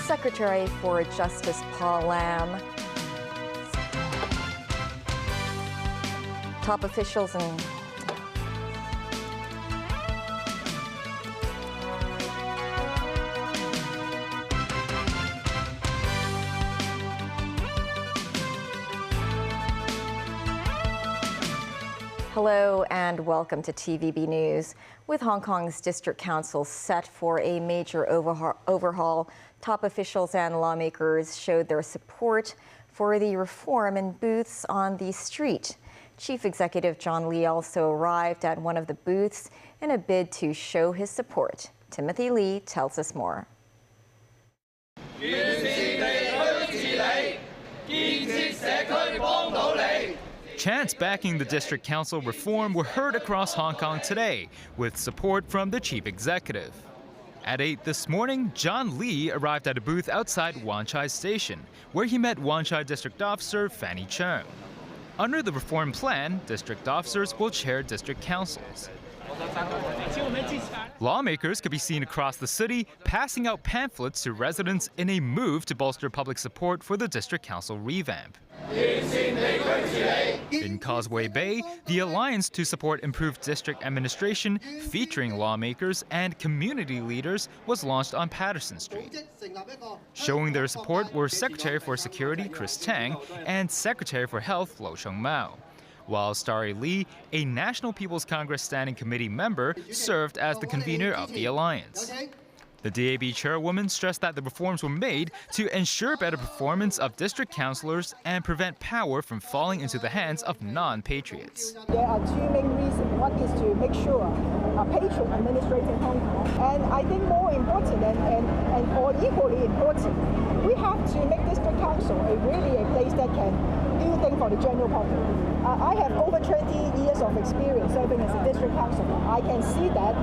Secretary for Justice Paul Lam, top officials and Hello and welcome to TVB News. With Hong Kong's District Council set for a major overhaul, top officials and lawmakers showed their support for the reform in booths on the street. Chief Executive John Lee also arrived at one of the booths in a bid to show his support. Timothy Lee tells us more. Chants backing the District Council reform were heard across Hong Kong today, with support from the chief executive. At 8 this morning, John Lee arrived at a booth outside Wan Chai Station, where he met Wan Chai District Officer Fanny Cheung. Under the reform plan, district officers will chair district councils. Lawmakers could be seen across the city passing out pamphlets to residents in a move to bolster public support for the district council revamp. In Causeway Bay, the Alliance to Support Improved District Administration, featuring lawmakers and community leaders, was launched on Patterson Street. Showing their support were Secretary for Security Chris Tang and Secretary for Health Lo Chung Mao, while Starry Lee, a National People's Congress Standing Committee member, served as the convener of the alliance. The DAB chairwoman stressed that the reforms were made to ensure better performance of district councillors and prevent power from falling into the hands of non-patriots. There are two main reasons. One is to make sure a patriot administrating Hong Kong. And I think more important or equally important, we have to make district council really a place that can do things for the general public. I have over 20 years of experience serving as a district councillor. I can see that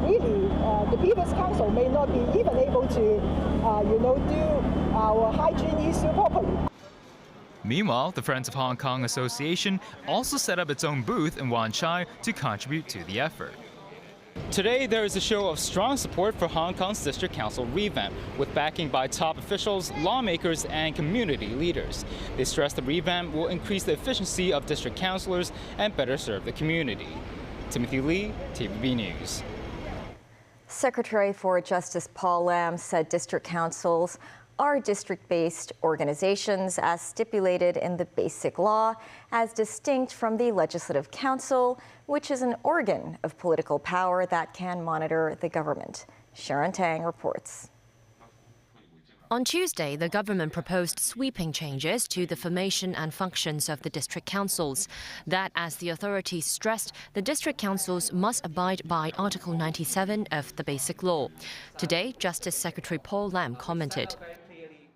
really the previous council may not be even able to, do our hygiene issue properly. Meanwhile, the Friends of Hong Kong Association also set up its own booth in Wan Chai to contribute to the effort. Today, there is a show of strong support for Hong Kong's District Council revamp, with backing by top officials, lawmakers, and community leaders. They stress the revamp will increase the efficiency of district councillors and better serve the community. Timothy Lee, TVB News. Secretary for Justice Paul Lam said district councils are district-based organizations as stipulated in the Basic Law, as distinct from the Legislative Council, which is an organ of political power that can monitor the government. Sharon Tang reports. On Tuesday, the government proposed sweeping changes to the formation and functions of the district councils. That, as the authorities stressed, the district councils must abide by Article 97 of the Basic Law. Today, Justice Secretary Paul Lam commented.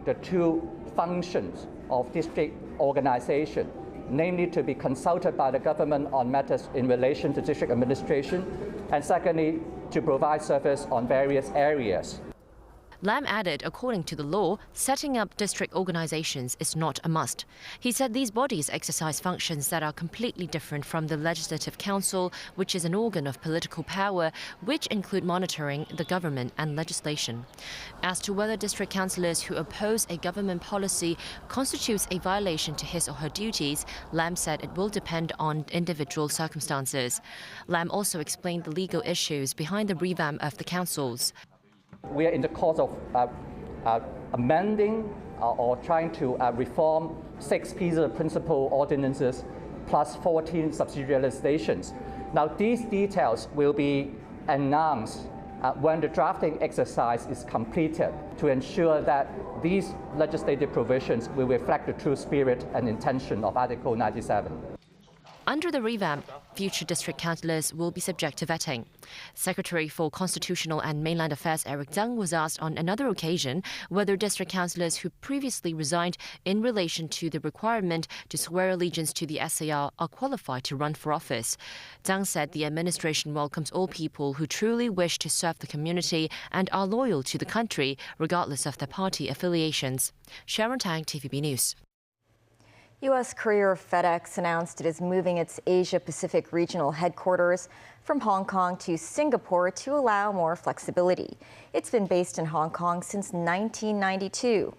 The two functions of district organization, namely to be consulted by the government on matters in relation to district administration, and secondly, to provide service on various areas. Lam added, according to the law, setting up district organizations is not a must. He said these bodies exercise functions that are completely different from the Legislative Council, which is an organ of political power, which include monitoring the government and legislation. As to whether district councillors who oppose a government policy constitutes a violation to his or her duties, Lam said it will depend on individual circumstances. Lam also explained the legal issues behind the revamp of the councils. We are in the course of amending or trying to reform 6 pieces of principal ordinances plus 14 subsidiary legislations. Now, these details will be announced when the drafting exercise is completed to ensure that these legislative provisions will reflect the true spirit and intention of Article 97. Under the revamp, future district councillors will be subject to vetting. Secretary for Constitutional and Mainland Affairs Eric Tsang was asked on another occasion whether district councillors who previously resigned in relation to the requirement to swear allegiance to the SAR are qualified to run for office. Tsang said the administration welcomes all people who truly wish to serve the community and are loyal to the country, regardless of their party affiliations. Sharon Tang, TVB News. U.S. courier FedEx announced it is moving its Asia-Pacific regional headquarters from Hong Kong to Singapore to allow more flexibility. It's been based in Hong Kong since 1992.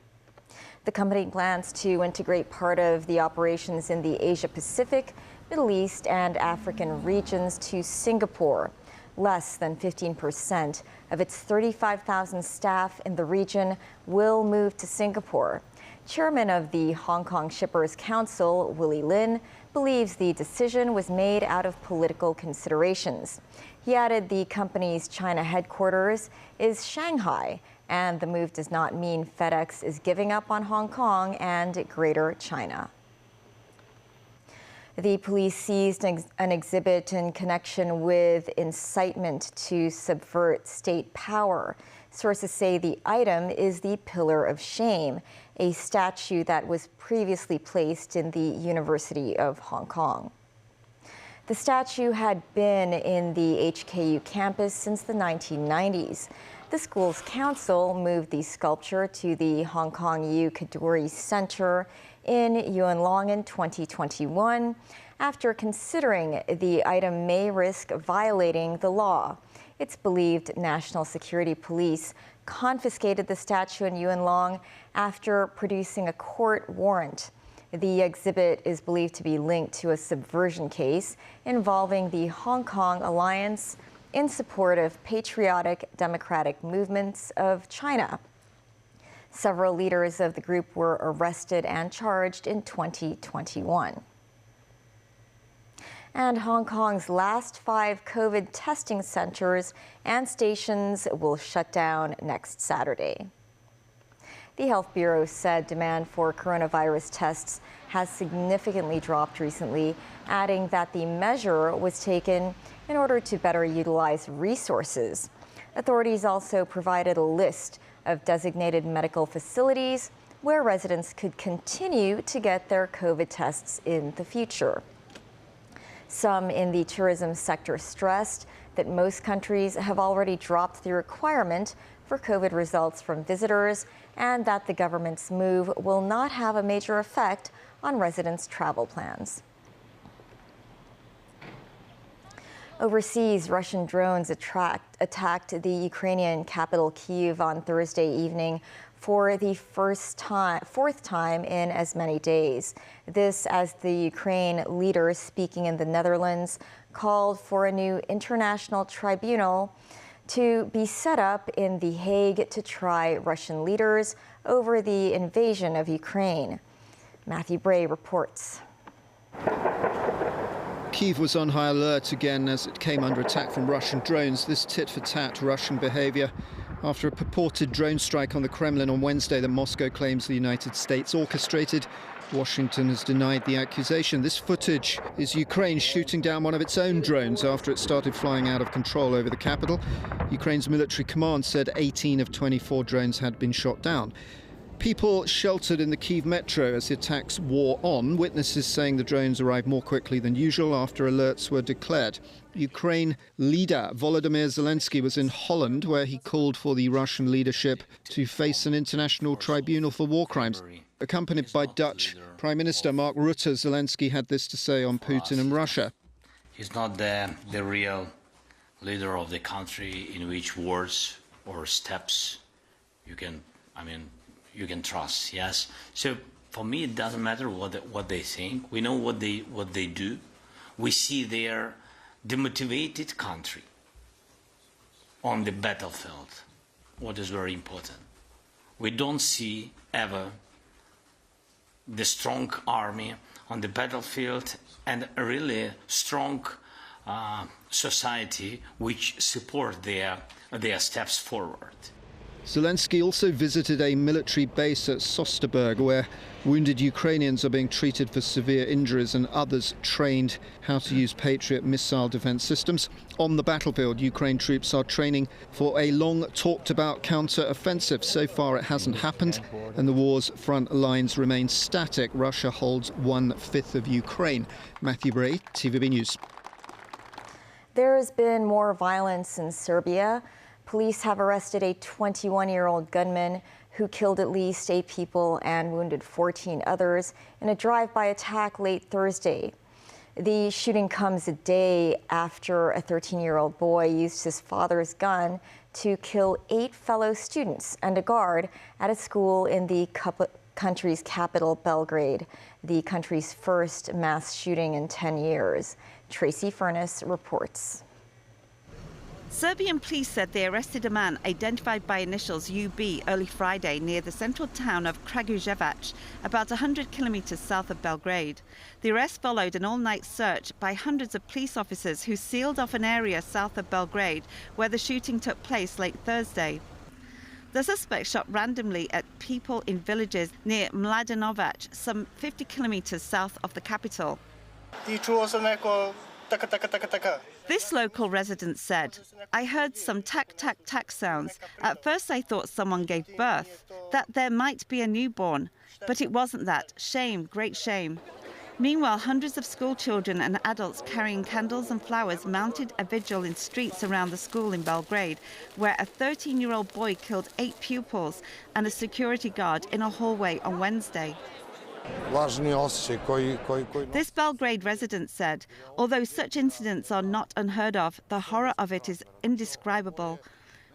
The company plans to integrate part of the operations in the Asia-Pacific, Middle East, and African regions to Singapore. Less than 15% of its 35,000 staff in the region will move to Singapore. Chairman of the Hong Kong Shippers Council, Willie Lin, believes the decision was made out of political considerations. He added the company's China headquarters is Shanghai, and the move does not mean FedEx is giving up on Hong Kong and Greater China. The police seized an exhibit in connection with incitement to subvert state power. Sources say the item is the Pillar of Shame, a statue that was previously placed in the University of Hong Kong. The statue had been in the HKU campus since the 1990s. The school's council moved the sculpture to the Hong Kong U Kadoorie Center in Yuen Long in 2021 after considering the item may risk violating the law. It's believed National Security Police confiscated the statue in Yuen Long after producing a court warrant. The exhibit is believed to be linked to a subversion case involving the Hong Kong Alliance in support of patriotic democratic movements of China. Several leaders of the group were arrested and charged in 2021. And Hong Kong's last 5 COVID testing centers and stations will shut down next Saturday. The Health Bureau said demand for coronavirus tests has significantly dropped recently, adding that the measure was taken in order to better utilize resources. Authorities also provided a list of designated medical facilities where residents could continue to get their COVID tests in the future. Some in the tourism sector stressed that most countries have already dropped the requirement for COVID results from visitors and that the government's move will not have a major effect on residents' travel plans. Overseas, Russian drones attacked the Ukrainian capital Kyiv on Thursday evening for the fourth time in as many days. This as the Ukraine leader speaking in the Netherlands called for a new international tribunal to be set up in The Hague to try Russian leaders over the invasion of Ukraine. Matthew Bray reports. Kyiv was on high alert again as it came under attack from Russian drones. This tit-for-tat Russian behavior after a purported drone strike on the Kremlin on Wednesday that Moscow claims the United States orchestrated. Washington has denied the accusation. This footage is Ukraine shooting down one of its own drones after it started flying out of control over the capital. Ukraine's military command said 18 of 24 drones had been shot down. People sheltered in the Kyiv metro as the attacks wore on, witnesses saying the drones arrived more quickly than usual after alerts were declared. Ukraine leader Volodymyr Zelensky was in Holland, where he called for the Russian leadership to face an international tribunal for war crimes. Accompanied by Dutch Prime Minister Mark Rutte, Zelensky had this to say on Putin and Russia. He's not the real leader of the country in which words or steps you can trust, yes. So for me, it doesn't matter what they think. We know what they do. We see their demotivated country on the battlefield, what is very important. We don't see ever the strong army on the battlefield and a really strong society which support their steps forward. Zelensky also visited a military base at Sosterberg, where wounded Ukrainians are being treated for severe injuries and others trained how to use Patriot missile defense systems. On the battlefield, Ukraine troops are training for a long talked-about counter-offensive. So far, it hasn't happened, and the war's front lines remain static. Russia holds 1/5 of Ukraine. Matthew Bray, TVB News. There has been more violence in Serbia. Police have arrested a 21-year-old gunman who killed at least 8 people and wounded 14 others in a drive-by attack late Thursday. The shooting comes a day after a 13-year-old boy used his father's gun to kill 8 fellow students and a guard at a school in the country's capital, Belgrade, the country's first mass shooting in 10 years. Tracy Furness reports. Serbian police said they arrested a man identified by initials UB early Friday near the central town of Kragujevac, about 100 kilometers south of Belgrade. The arrest followed an all-night search by hundreds of police officers who sealed off an area south of Belgrade where the shooting took place late Thursday. The suspect shot randomly at people in villages near Mladenovac, some 50 kilometers south of the capital. This local resident said, "I heard some tack, tack, tack sounds. At first I thought someone gave birth, that there might be a newborn, but it wasn't that. Shame, great shame." Meanwhile, hundreds of school children and adults carrying candles and flowers mounted a vigil in streets around the school in Belgrade, where a 13-year-old boy killed 8 pupils and a security guard in a hallway on Wednesday. This Belgrade resident said, although such incidents are not unheard of, the horror of it is indescribable.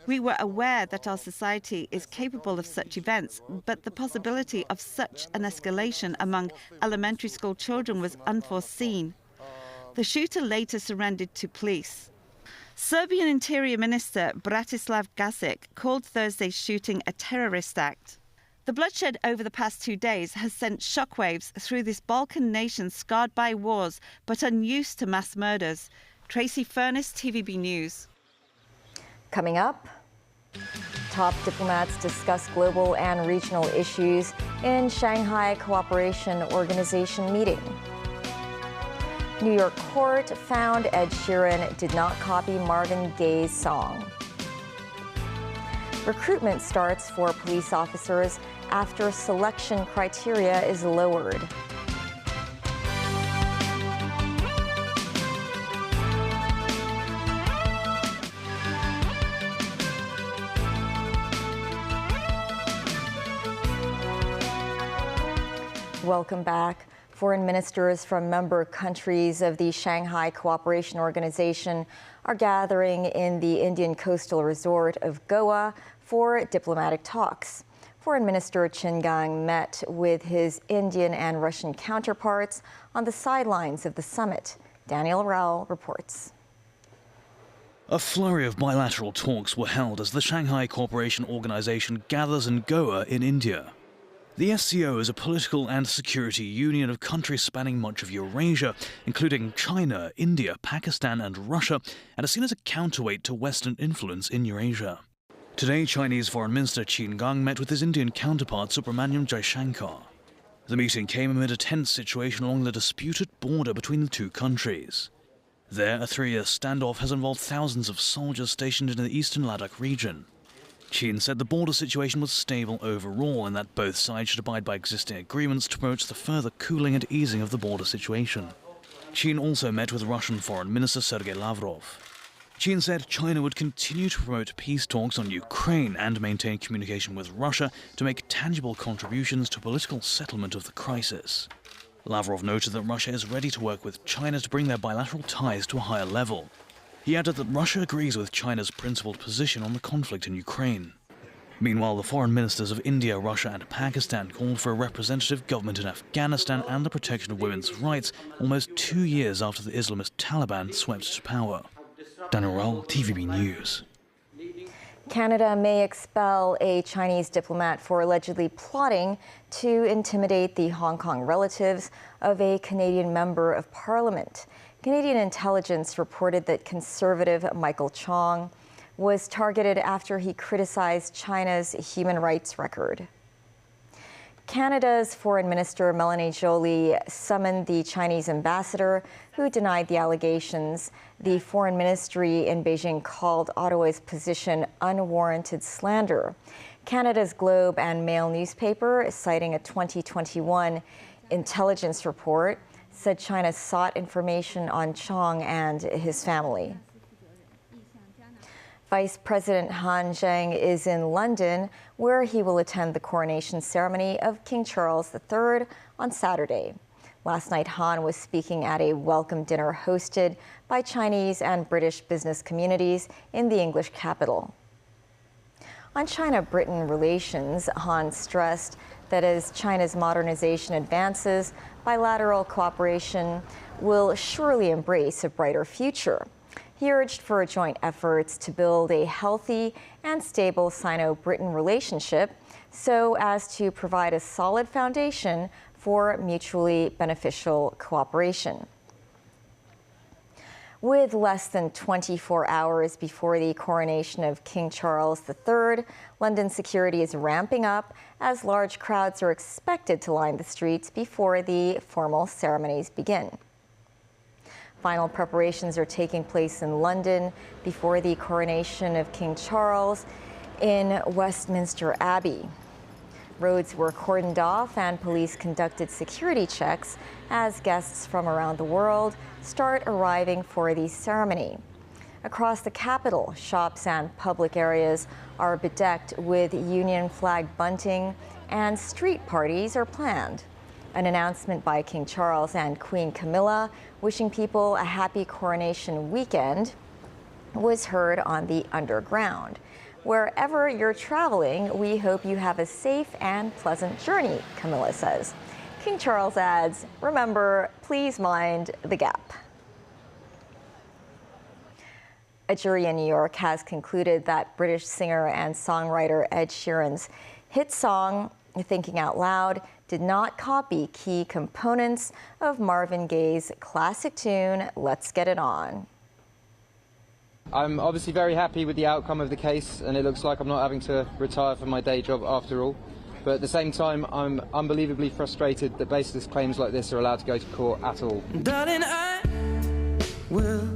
We were aware that our society is capable of such events, but the possibility of such an escalation among elementary school children was unforeseen. The shooter later surrendered to police. Serbian Interior Minister Bratislav Gašić called Thursday's shooting a terrorist act. The bloodshed over the past 2 days has sent shockwaves through this Balkan nation scarred by wars but unused to mass murders. Tracy Furness, TVB News. Coming up, top diplomats discuss global and regional issues in Shanghai Cooperation Organization meeting. New York court found Ed Sheeran did not copy Marvin Gaye's song. Recruitment starts for police officers after selection criteria is lowered. Welcome back. Foreign ministers from member countries of the Shanghai Cooperation Organization are gathering in the Indian coastal resort of Goa for diplomatic talks. Foreign Minister Qin Gang met with his Indian and Russian counterparts on the sidelines of the summit. Daniel Rao reports. A flurry of bilateral talks were held as the Shanghai Cooperation Organization gathers in Goa in India. The SCO is a political and security union of countries spanning much of Eurasia, including China, India, Pakistan and Russia, and is seen as a counterweight to Western influence in Eurasia. Today, Chinese Foreign Minister Qin Gang met with his Indian counterpart Subrahmanyam Jaishankar. The meeting came amid a tense situation along the disputed border between the two countries. There, a 3-year standoff has involved thousands of soldiers stationed in the eastern Ladakh region. Qin said the border situation was stable overall and that both sides should abide by existing agreements to promote the further cooling and easing of the border situation. Qin also met with Russian Foreign Minister Sergei Lavrov. Qin said China would continue to promote peace talks on Ukraine and maintain communication with Russia to make tangible contributions to political settlement of the crisis. Lavrov noted that Russia is ready to work with China to bring their bilateral ties to a higher level. He added that Russia agrees with China's principled position on the conflict in Ukraine. Meanwhile, the foreign ministers of India, Russia and Pakistan called for a representative government in Afghanistan and the protection of women's rights almost 2 years after the Islamist Taliban swept to power. Daniel Rao, TVB News. Canada may expel a Chinese diplomat for allegedly plotting to intimidate the Hong Kong relatives of a Canadian member of Parliament. Canadian intelligence reported that Conservative Michael Chong was targeted after he criticized China's human rights record. Canada's Foreign Minister Melanie Joly summoned the Chinese ambassador, who denied the allegations. The Foreign Ministry in Beijing called Ottawa's position unwarranted slander. Canada's Globe and Mail newspaper, citing a 2021 intelligence report, said China sought information on Chong and his family. Vice President Han Zheng is in London, where he will attend the coronation ceremony of King Charles III on Saturday. Last night, Han was speaking at a welcome dinner hosted by Chinese and British business communities in the English capital. On China-Britain relations, Han stressed that as China's modernization advances, bilateral cooperation will surely embrace a brighter future. He urged for joint efforts to build a healthy and stable Sino-Britain relationship so as to provide a solid foundation for mutually beneficial cooperation. With less than 24 hours before the coronation of King Charles III, London security is ramping up as large crowds are expected to line the streets before the formal ceremonies begin. Final preparations are taking place in London before the coronation of King Charles in Westminster Abbey. Roads were cordoned off and police conducted security checks as guests from around the world start arriving for the ceremony. Across the capital, shops and public areas are bedecked with Union flag bunting and street parties are planned. An announcement by King Charles and Queen Camilla wishing people a happy coronation weekend was heard on the underground. Wherever you're traveling, we hope you have a safe and pleasant journey, Camilla says. King Charles adds, remember, please mind the gap. A jury in New York has concluded that British singer and songwriter Ed Sheeran's hit song, Thinking Out Loud, did not copy key components of Marvin Gaye's classic tune, Let's Get It On. I'm obviously very happy with the outcome of the case, and it looks like I'm not having to retire from my day job after all. But at the same time, I'm unbelievably frustrated that baseless claims like this are allowed to go to court at all. Darling, I will.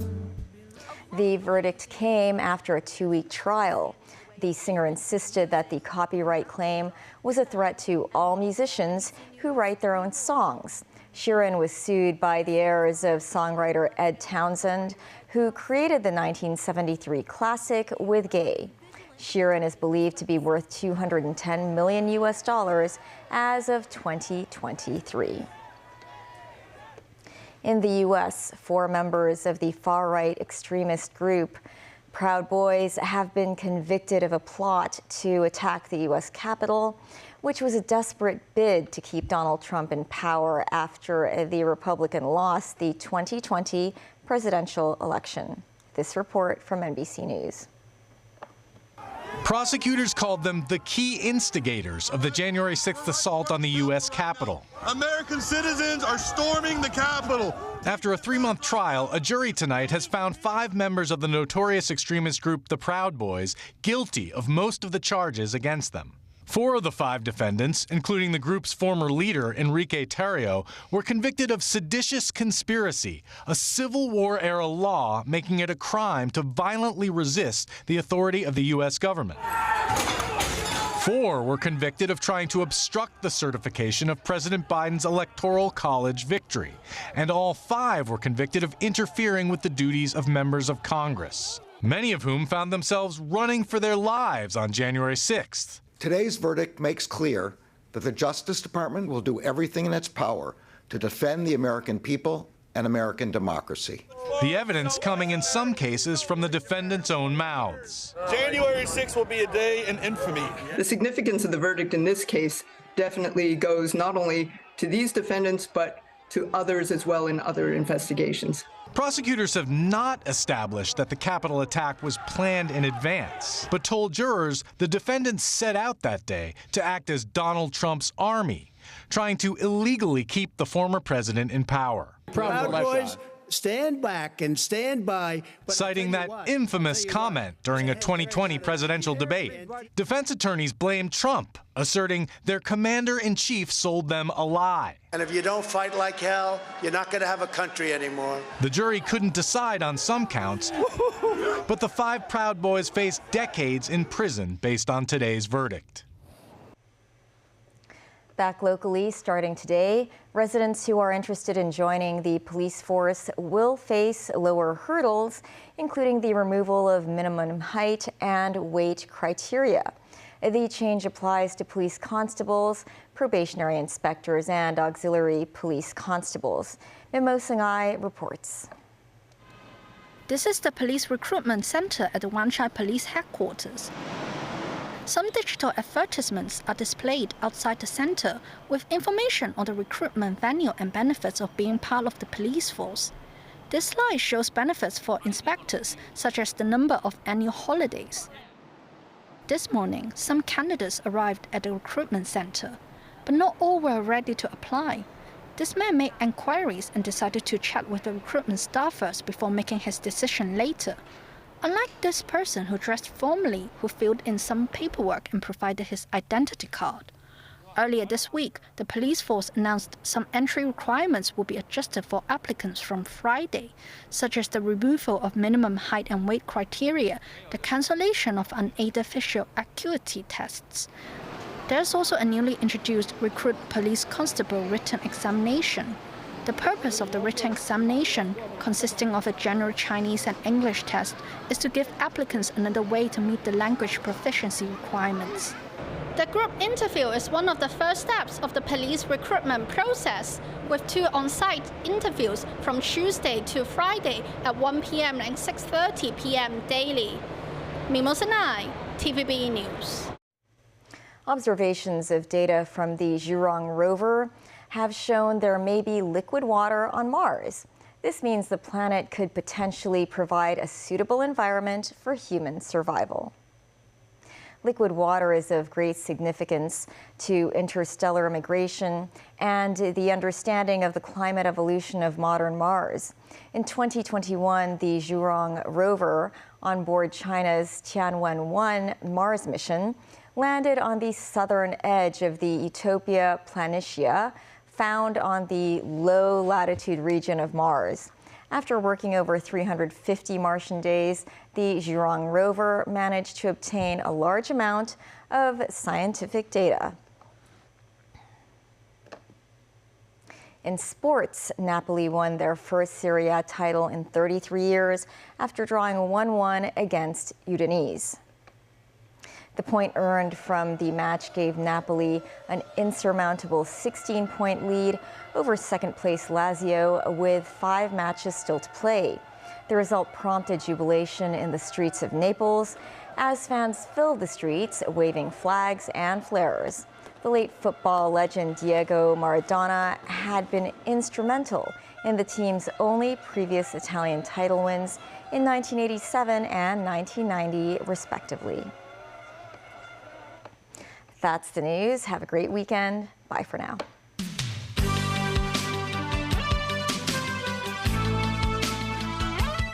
The verdict came after a 2-week trial. The singer insisted that the copyright claim was a threat to all musicians who write their own songs. Sheeran was sued by the heirs of songwriter Ed Townsend, who created the 1973 classic with Gaye. Sheeran is believed to be worth $210 million as of 2023. In the U.S., 4 members of the far-right extremist group Proud Boys have been convicted of a plot to attack the U.S. Capitol, which was a desperate bid to keep Donald Trump in power after the Republican lost the 2020 presidential election. This report from NBC News. Prosecutors called them the key instigators of the January 6th assault on the U.S. Capitol. American citizens are storming the Capitol. After a 3-month trial, a jury tonight has found 5 members of the notorious extremist group the Proud Boys guilty of most of the charges against them. 4 of the 5 defendants, including the group's former leader, Enrique Tarrio, were convicted of seditious conspiracy, a Civil War-era law making it a crime to violently resist the authority of the U.S. government. 4 were convicted of trying to obstruct the certification of President Biden's Electoral College victory, and all 5 were convicted of interfering with the duties of members of Congress, many of whom found themselves running for their lives on January 6th. Today's verdict makes clear that the Justice Department will do everything in its power to defend the American people and American democracy. The evidence coming in some cases from the defendants' own mouths. January 6th will be a day in infamy. The significance of the verdict in this case definitely goes not only to these defendants, but to others as well in other investigations. Prosecutors have not established that the Capitol attack was planned in advance, but told jurors the defendants set out that day to act as Donald Trump's army, trying to illegally keep the former president in power. Proud Boys, stand back and stand by. Citing that infamous comment during a 2020 presidential debate, defense attorneys blamed Trump, asserting their commander-in-chief sold them a lie. And if you don't fight like hell, you're not going to have a country anymore. The jury couldn't decide on some counts, but the 5 Proud Boys face decades in prison based on today's verdict. Back locally, starting today, residents who are interested in joining the police force will face lower hurdles, including the removal of minimum height and weight criteria. The change applies to police constables, probationary inspectors, and auxiliary police constables. Mimo Sangai reports. This is the police recruitment center at the Wanchai Police Headquarters. Some digital advertisements are displayed outside the center with information on the recruitment venue and benefits of being part of the police force. This slide shows benefits for inspectors, such as the number of annual holidays. This morning, some candidates arrived at the recruitment center, but not all were ready to apply. This man made inquiries and decided to chat with the recruitment staff first before making his decision later. Unlike this person who dressed formally, who filled in some paperwork and provided his identity card. Earlier this week, the police force announced some entry requirements will be adjusted for applicants from Friday, such as the removal of minimum height and weight criteria, the cancellation of unaided visual acuity tests. There's also a newly introduced recruit police constable written examination. The purpose of the written examination, consisting of a general Chinese and English test, is to give applicants another way to meet the language proficiency requirements. The group interview is one of the first steps of the police recruitment process, with 2 on-site interviews from Tuesday to Friday at 1 p.m. and 6:30 p.m. daily. Mimo Sanai, TVB News. Observations of data from the Zhurong rover have shown there may be liquid water on Mars. This means the planet could potentially provide a suitable environment for human survival. Liquid water is of great significance to interstellar immigration and the understanding of the climate evolution of modern Mars. In 2021, the Zhurong rover, on board China's Tianwen-1 Mars mission, landed on the southern edge of the Utopia Planitia, found on the low-latitude region of Mars. After working over 350 Martian days, the Zhurong rover managed to obtain a large amount of scientific data. In sports, Napoli won their first Serie A title in 33 years after drawing 1-1 against Udinese. The point earned from the match gave Napoli an insurmountable 16-point lead over second-place Lazio with 5 matches still to play. The result prompted jubilation in the streets of Naples as fans filled the streets, waving flags and flares. The late football legend Diego Maradona had been instrumental in the team's only previous Italian title wins in 1987 and 1990, respectively. That's the news. Have a great weekend. Bye for now.